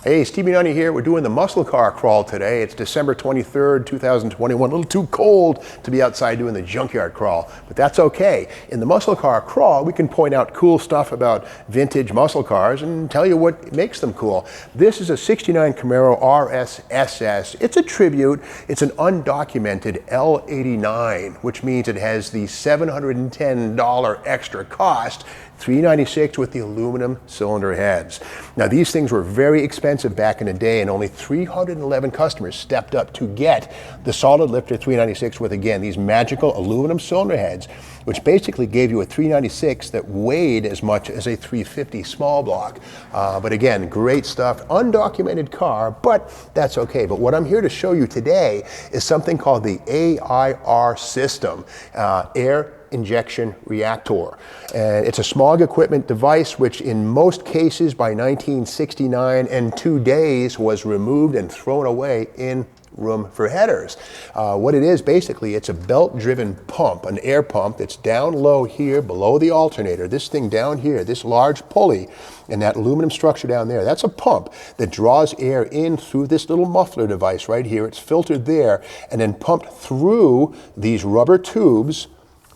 Hey, Steve Nunny here. We're doing the muscle car crawl today. It's December 23rd, 2021. A little too cold to be outside doing the junkyard crawl, but that's okay. In the muscle car crawl, we can point out cool stuff about vintage muscle cars and tell you what makes them cool. This is a 69 Camaro RS SS. It's a tribute. It's an undocumented L89, which means it has the $710 extra cost, $396 with the aluminum cylinder heads. Now these things were very expensive back in the day, and only 311 customers stepped up to get the solid lifter $396 with, again, these magical aluminum cylinder heads, which basically gave you a $396 that weighed as much as a $350 small block. But again, great stuff, undocumented car, but that's okay. But what I'm here to show you today is something called the A.I.R system, air injection reactor. And it's a smog equipment device which in most cases by 1969 and 2 days was removed and thrown away in room for headers. What it is basically, it's a belt-driven pump, an air pump that's down low here below the alternator. This thing down here, this large pulley and that aluminum structure down there, that's a pump that draws air in through this little muffler device right here. It's filtered there and then pumped through these rubber tubes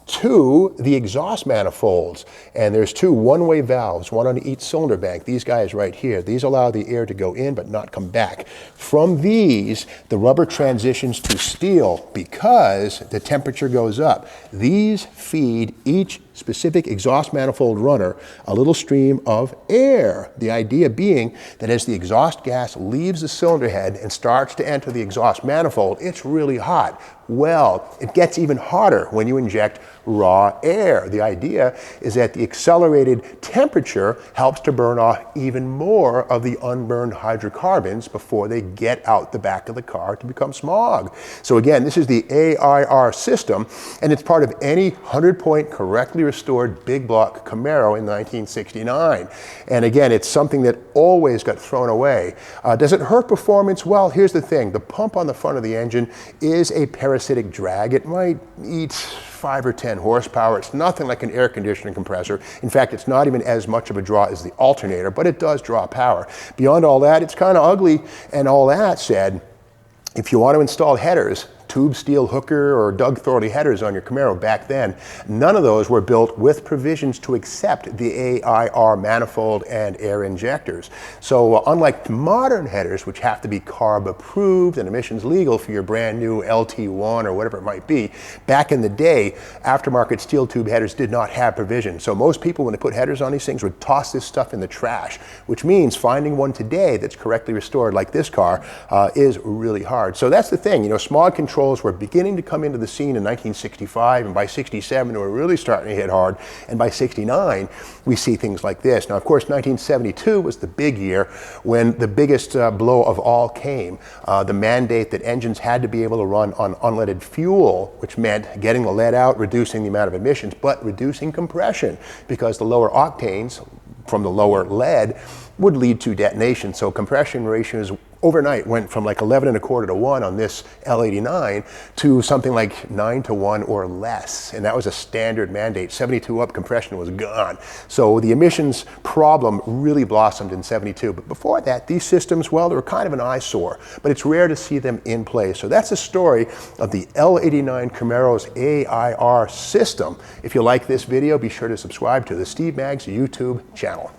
to the exhaust manifolds. And there's two one-way valves, one on each cylinder bank. These guys right here, these allow the air to go in but not come back. From these, the rubber transitions to steel because the temperature goes up. These feed each specific exhaust manifold runner a little stream of air. The idea being that as the exhaust gas leaves the cylinder head and starts to enter the exhaust manifold, it's really hot. Well, it gets even hotter when you inject raw air. The idea is that the accelerated temperature helps to burn off even more of the unburned hydrocarbons before they get out the back of the car to become smog. So again, this is the A.I.R system, and it's part of any 100-point correctly restored big block Camaro in 1969. And again, it's something that always got thrown away. Does it hurt performance? Well, here's the thing. The pump on the front of the engine is a parasitic drag. It might eat 5 or 10 horsepower. It's nothing like an air conditioning compressor. In fact, it's not even as much of a draw as the alternator, but it does draw power. Beyond all that, it's kind of ugly. And all that said, if you want to install headers, tube steel hooker or Doug Thorley headers on your Camaro back then, none of those were built with provisions to accept the A.I.R manifold and air injectors. So unlike modern headers, which have to be CARB approved and emissions legal for your brand new LT1 or whatever it might be, back in the day, aftermarket steel tube headers did not have provision. So most people, when they put headers on these things, would toss this stuff in the trash, which means finding one today that's correctly restored like this car is really hard. So that's the thing, you know, smog controls were beginning to come into the scene in 1965, and by 67 they were really starting to hit hard, and by 69 we see things like this. Now of course 1972 was the big year when the biggest blow of all came, the mandate that engines had to be able to run on unleaded fuel, which meant getting the lead out, reducing the amount of emissions, but reducing compression, because the lower octanes from the lower lead would lead to detonation. So compression ratios overnight went from like 11.25 to 1 on this L89 to something like 9 to 1 or less. And that was a standard mandate. 72 up, compression was gone. So the emissions problem really blossomed in 72. But before that, these systems, well, they were kind of an eyesore, but it's rare to see them in place. So that's the story of the L89 Camaro's A.I.R system. If you like this video, be sure to subscribe to the Steve Maggs YouTube channel.